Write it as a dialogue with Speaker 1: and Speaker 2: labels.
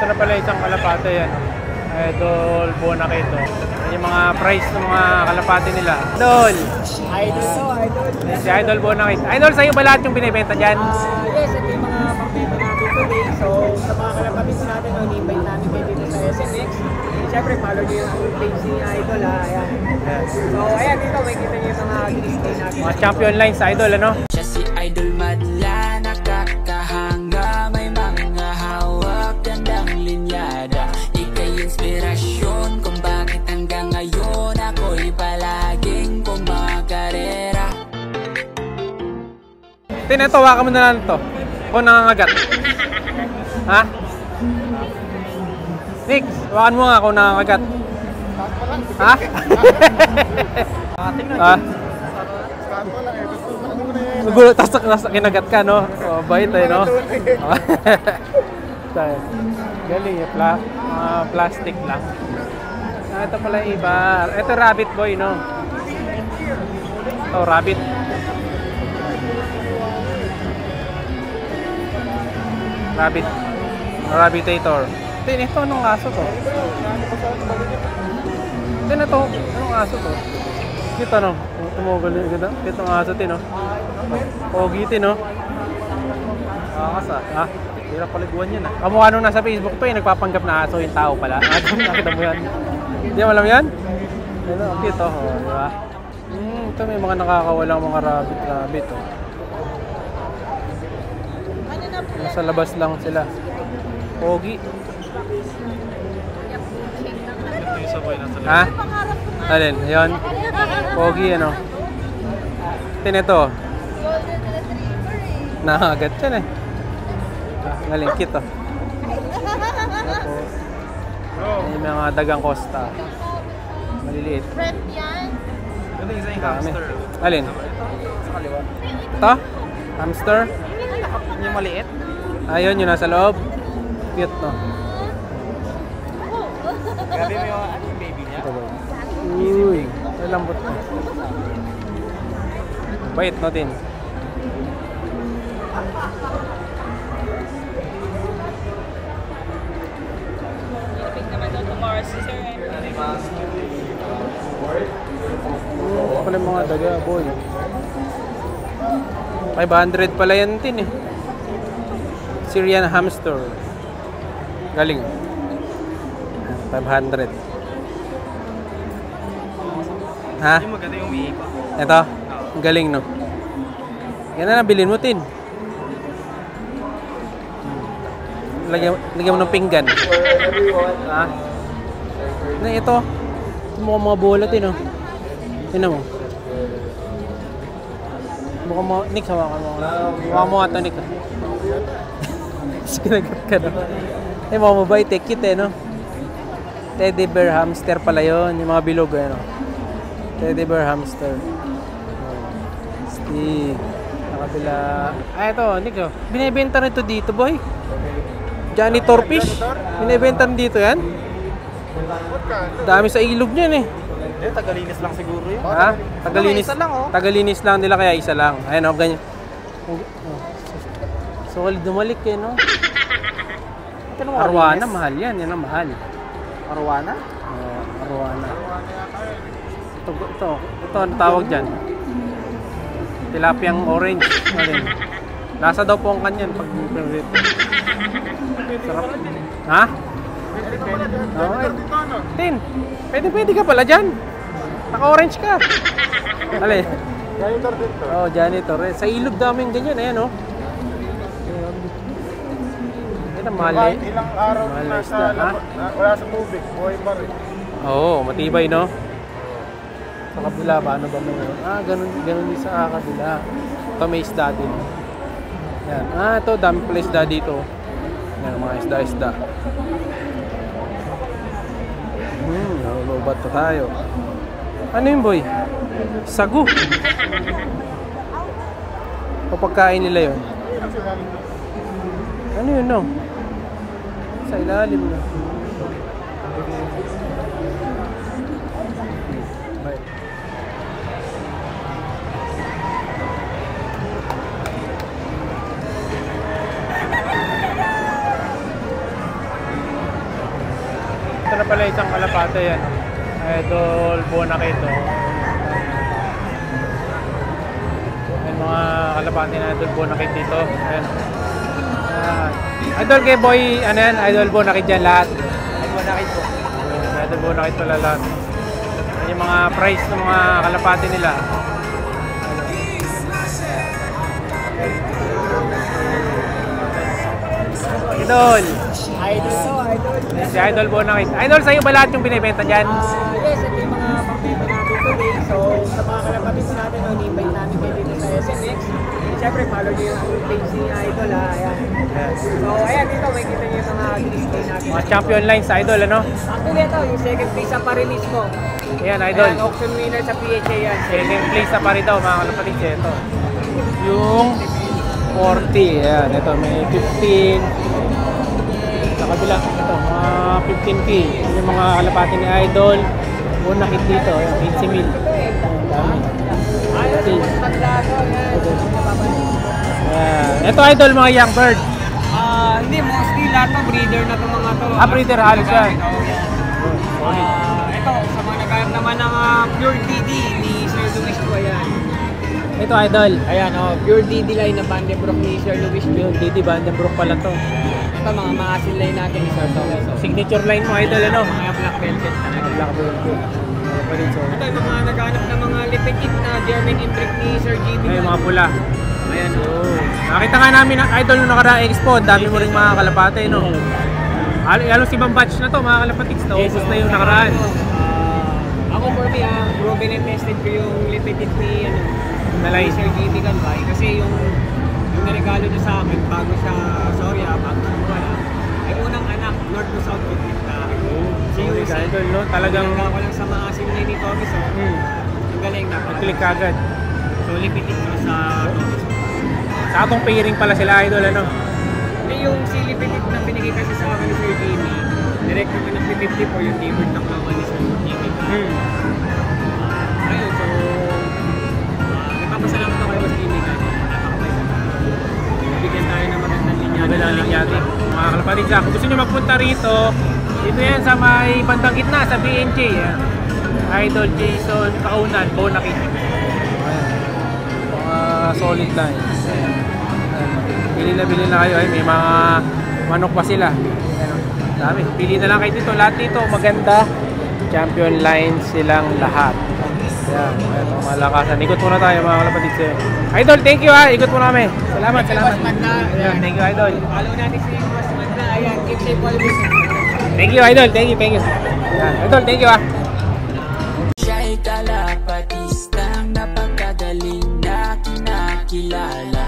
Speaker 1: Ito na pala isang kalapate yan. Idol Bonakito. Yan yung mga price ng mga kalapate nila. Idol! Si Idol Bonakito. Idol, sa'yo ba lahat yung binibenta dyan?
Speaker 2: Yes, ito yung mga pagbibenta natin today. So, sa mga kalapate natin, i-invite natin kayo dito sa SMX. Siyempre, follow nyo yung page ni Idol. Ayan. So, ayan, dito may kita nyo yung mga display natin.
Speaker 1: Mga champion lines sa Idol, ano?
Speaker 3: Siya si Idol madla, nakakahanga, may mga hawak, gandang linyada. Ika'y inspirasyon kung bakit hanggang ngayon ako'y palaging kumakarera.
Speaker 1: Tinatawa ka mo na lang ito. Kung nangangagat. Ha? Nick, hawakan mo nga kung nangangagat. Ha? Ha? Nagulat, tapos kinagat ka, no? Oh, bait eh, no? Galing yung plastic lang. Ito pala iba. Ito rabbit boy, no? Ito rabbit. Rabbitator. Ito, anong aso to? Ito, anong aso to? Kita, no? Tumugal yung ganda. Itong aso, no? Pogi, no? Kasa. Ha? Hirap paliguan yan, ha? Kamukha nung nasa Facebook to, nagpapanggap na aso yung tao pala. Nakita mo yan? Hindi mo alam yan? Ito, cute, oh. Diba? Ito, may mga nakakawalang mga rabbit, oh. Nasa labas lang sila. Pogi. Ha? Alin? Ayun. Pogi, ano? Ito. Nakagat yan eh. Galing, cute, oh. May mga dagang costa. Maliliit.
Speaker 4: Ito isa yung hamster.
Speaker 1: Alin?
Speaker 4: Sa kaliwa.
Speaker 1: Ito? Hamster?
Speaker 4: Yung maliit?
Speaker 1: Ayun, yun nasa loob. Cute, no?
Speaker 4: Grabe mo yung baby niya?
Speaker 1: Uy, ay lambot na. Bait natin. Pala mga daga, boy. 500 pala yan din eh. Syrian hamster. Galing. 500. Ha?
Speaker 4: Yung maganda yung umiipa.
Speaker 1: Ito? Galing, no? Yan na, bilhin mo, Tin. Lagyan mo ng pinggan. Ha? Na ito. Mga bola, Tin, no? Tignan mo. Mukhang mo, Nick, hawakan mo. Hawakan mo ata, Nick. Sinagat ka, no? Eh, mga mabait, cute, eh, no? Teddy bear hamster pala yun. Yung mga bilog, eh, no? Teddy bear hamster. Stick. Nakabila. Ah, ito, Nick, oh. Binibenta nito dito, boy. Janitor fish. Binibenta dito yan. Dami sa ilog niyan, eh.
Speaker 4: Tagalinis lang siguro yun.
Speaker 1: Ha? Tagalinis.
Speaker 4: Isa lang, oh.
Speaker 1: Tagalinis lang nila kaya isa lang. Ayun, oh, ganyan. Solid dumalik, eh, no? Arwana, mahal yan. Yan ang mahal.
Speaker 4: Arwana?
Speaker 1: Arwana. Ito, ano tawag dyan? Tilapiang orange. Alin? Lasa daw po ang kanyan pag favorite. Sarap. Ha? Okay. Tin, pwede ka pala dyan. Naka-orange ka. Alin?
Speaker 4: Janitor din to.
Speaker 1: Oh, janitor. Sa ilog daming ganyan. Ayan, oh. Yan ang mahal eh.
Speaker 4: Ilang araw
Speaker 1: Mahal
Speaker 4: na
Speaker 1: na isda, ha?
Speaker 4: wala sa tubig, buhay pa rin.
Speaker 1: Oo, matibay, no? Sa kabila, paano ba may... ganun din sa kabila. Ito may isda din. Yan. Ito, dami pala isda dito. Yan, mga isda-isda. Nalubat na tayo. Ano yun, boy? Sagu. Kapagkain nila yun. Ano yun, no? Sa ilalim na. ito na pala isang kalapate yan. Idol Bonakit. May mga kalapate na Idol Bonakit dito. Ayan. Idol kay Boy, ano yan? Idol Bonakit dyan lahat.
Speaker 2: Idol Bonakit po.
Speaker 1: Idol Bonakit pala lahat. Yan yung mga price ng mga kalapate nila. Idol.
Speaker 2: Idol.
Speaker 1: Si Idol Bonakit. Idol, sa'yo ba lahat yung binibenta dyan?
Speaker 2: Yes, ito yung mga pang-benta natin today. So, sa mga kalapatid natin, ni-invite natin kayo dito sa SMX. Siyempre, follow nyo yung page ni Idol, Ayan. So, ayan, dito may kita nyo yung mga display natin.
Speaker 1: Mga champion lines sa Idol, ano?
Speaker 2: Actually, ito, yung second place sa Parilis mo.
Speaker 1: Ayan, Idol.
Speaker 2: Ayan, auction winner sa PHA yan.
Speaker 1: Second place sa pari daw, mga kalapatid. Ito. Yung 40. Ayan, ito. May 15. Sa kabila, ito. Mga 15K. Yung mga kalapati ni Idol. Bonakit dito. Ayan, 15 mil. Dami.
Speaker 2: Ayun, mas maglato.
Speaker 1: Ayan. Ito, Idol, mga young bird.
Speaker 2: Hindi, mostly lahat ng breeder na itong mga to.
Speaker 1: Breeder, halos yan.
Speaker 2: Ito, sa mga nagkaroon naman ng Pure DD ni Sir Luis po, ayan.
Speaker 1: Ito, Idol.
Speaker 2: Ayan, Pure DD line na Vandenbroek ni Sir Luis.
Speaker 1: Yung Didi Vandenbroek pala to.
Speaker 2: Ito, mga maasin line natin ni Sir Thomas.
Speaker 1: Signature line mo, Idol, ano?
Speaker 2: Mga black velvet talaga.
Speaker 1: Black velvet.
Speaker 2: Ito, yung mga naghanap ng mga lipitit na German imbrick ni Sir GB.
Speaker 1: Ay, mga pula.
Speaker 2: Ayan,
Speaker 1: Nakita nga namin ang Idol nung nakaraang expo. Dami mo rin mga kalapate, no? Halos ibang batch na to, mga kalapatiks. Naubos na yung nakaraan.
Speaker 2: Ako for me, proven and tested ko yung lipitit ni
Speaker 1: Nalay.
Speaker 2: Sir GB Ganbay. Kasi yung naregalo niya sa akin bago siya, bago siya wala. Ay unang anak, north to south complete na. Si
Speaker 1: Okay,
Speaker 2: Yusi.
Speaker 1: Idol, no? Talagang
Speaker 2: Ko lang sa mga asim niya ni Tommy, so ang galing na.
Speaker 1: click agad.
Speaker 2: So lipitit ko sa Tommy.
Speaker 1: Sa atong pairing pala sila, Idol, ano?
Speaker 2: Hindi yung si lipitit na binigay kasi sa akin ni Sir Jimmy. Direct naman ng 54 yung neighbor na kawan ni Sir Jimmy. Ayun, so nagpapasalamat ako kay Sir Jimmy kahit napakabait. Bigyan tayo ng magandang linya.
Speaker 1: Magandang linyati. Mga kalapatiks, kung gusto nyo magpunta rito, dito yan sa may bandang gitna, sa BNJ. Yan. Idol Jason Kaunan, Bonakit. Mga solid lines. Bili na kayo. Ay, may mga manok pa sila. Dami. Pili na lang kayo dito. Lahat dito maganda. Champion lines silang lahat. Yan. Ito, malakasan. Ikot muna tayo, mga kalapatiks. Idol, thank you ha. Ikot muna kami. Salamat. Ayan, thank you, Idol.
Speaker 2: Follow natin si Mas Magna. Ayan, keep safe always.
Speaker 1: Thank you, Idol. Thank you. Ayan. Idol, thank you ha.
Speaker 3: Siya'y kalapatistang napakagaling na kinakilala.